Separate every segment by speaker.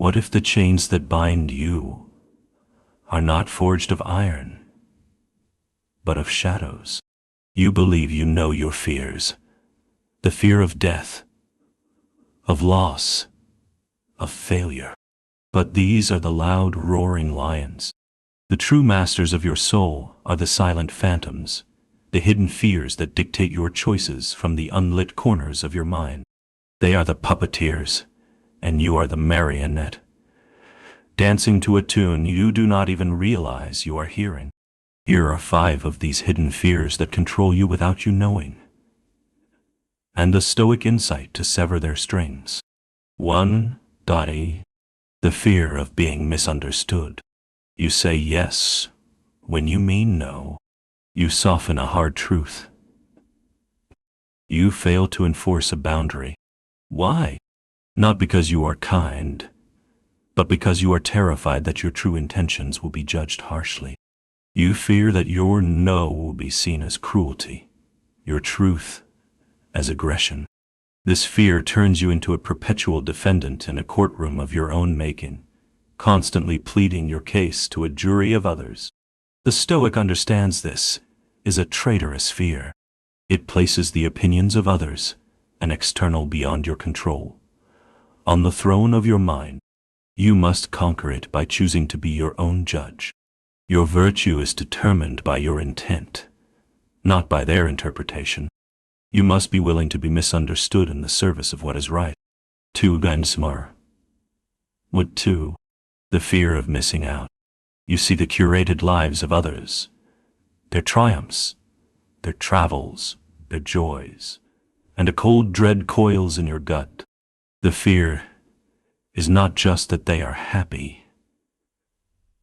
Speaker 1: What if the chains that bind you are not forged of iron, but of shadows? You believe you know your fears, the fear of death, of loss, of failure. But these are the loud, roaring lions. The true masters of your soul are the silent phantoms, the hidden fears that dictate your choices from the unlit corners of your mind. They are the puppeteers, and you are the marionette, dancing to a tune you do not even realize you are hearing. Here are 5 of these hidden fears that control you without you knowing, and the Stoic insight to sever their strings. 1. The fear of being misunderstood. You say yes when you mean no. You soften a hard truth. You fail to enforce a boundary. Why? Not because you are kind, but because you are terrified that your true intentions will be judged harshly. You fear that your no will be seen as cruelty, your truth as aggression. This fear turns you into a perpetual defendant in a courtroom of your own making, constantly pleading your case to a jury of others. The Stoic understands this is a traitorous fear. It places the opinions of others, an external beyond your control, on the throne of your mind. You must conquer it by choosing to be your own judge. Your virtue is determined by your intent, not by their interpretation. You must be willing to be misunderstood in the service of what is right. 2. What 2? The fear of missing out. You see the curated lives of others, their triumphs, their travels, their joys, and a cold dread coils in your gut. The fear is not just that they are happy,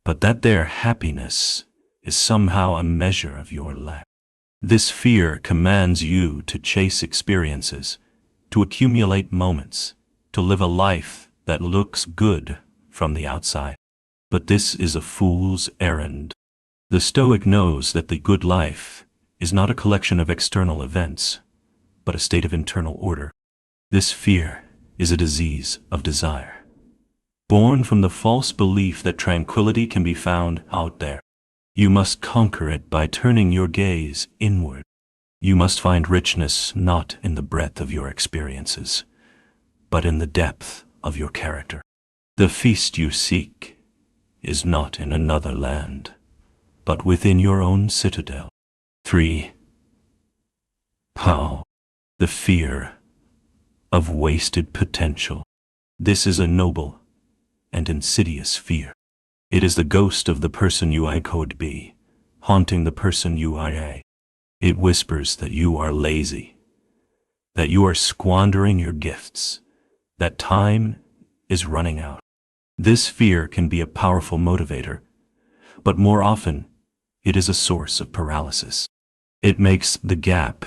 Speaker 1: but that their happiness is somehow a measure of your lack. This fear commands you to chase experiences, to accumulate moments, to live a life that looks good from the outside. But this is a fool's errand. The Stoic knows that the good life is not a collection of external events, but a state of internal order. This fear is a disease of desire, born from the false belief that tranquility can be found out there. You must conquer it by turning your gaze inward. You must find richness not in the breadth of your experiences, but in the depth of your character. The feast you seek is not in another land, but within your own citadel. 3. The fear of wasted potential. This is a noble and insidious fear. It is the ghost of the person you could be, haunting the person you are. It whispers that you are lazy, that you are squandering your gifts, that time is running out. This fear can be a powerful motivator, but more often, it is a source of paralysis. It makes the gap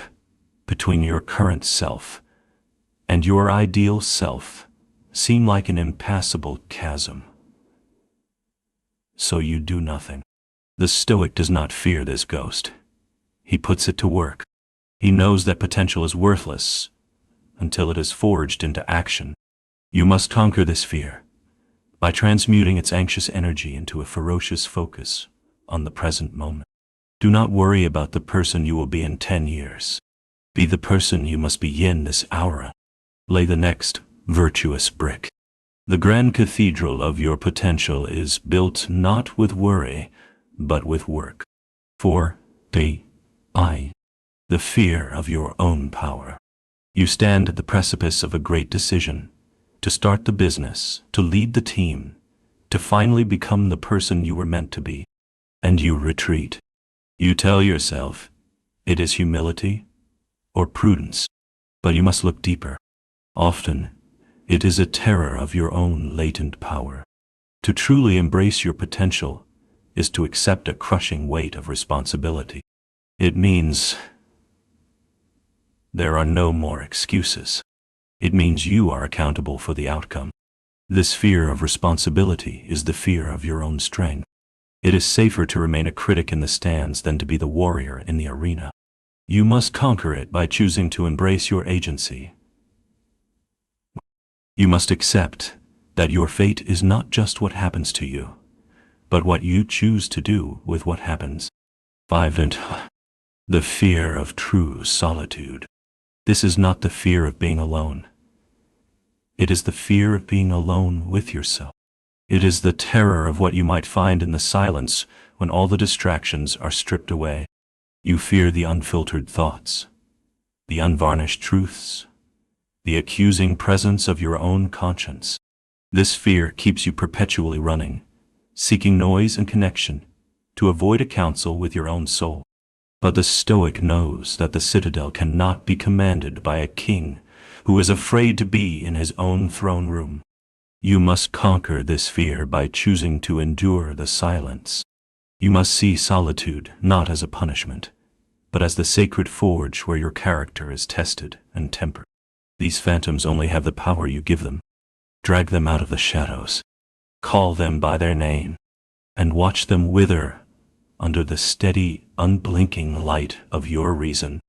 Speaker 1: between your current self and your ideal self seem like an impassable chasm. So you do nothing. The Stoic does not fear this ghost. He puts it to work. He knows that potential is worthless until it is forged into action. You must conquer this fear by transmuting its anxious energy into a ferocious focus on the present moment. Do not worry about the person you will be in 10 years. Be the person you must be in this hour. Lay the next virtuous brick. The grand cathedral of your potential is built not with worry, but with work. 4. The fear of your own power. You stand at the precipice of a great decision, to start the business, to lead the team, to finally become the person you were meant to be. And you retreat. You tell yourself, it is humility or prudence, but you must look deeper. Often, it is a terror of your own latent power. To truly embrace your potential is to accept a crushing weight of responsibility. It means there are no more excuses. It means you are accountable for the outcome. This fear of responsibility is the fear of your own strength. It is safer to remain a critic in the stands than to be the warrior in the arena. You must conquer it by choosing to embrace your agency. You must accept that your fate is not just what happens to you, but what you choose to do with what happens. 5. And the fear of true solitude. This is not the fear of being alone. It is the fear of being alone with yourself. It is the terror of what you might find in the silence when all the distractions are stripped away. You fear the unfiltered thoughts, the unvarnished truths, the accusing presence of your own conscience. This fear keeps you perpetually running, seeking noise and connection to avoid a counsel with your own soul. But the Stoic knows that the citadel cannot be commanded by a king who is afraid to be in his own throne room. You must conquer this fear by choosing to endure the silence. You must see solitude not as a punishment, but as the sacred forge where your character is tested and tempered. These phantoms only have the power you give them. Drag them out of the shadows, call them by their name, and watch them wither under the steady, unblinking light of your reason.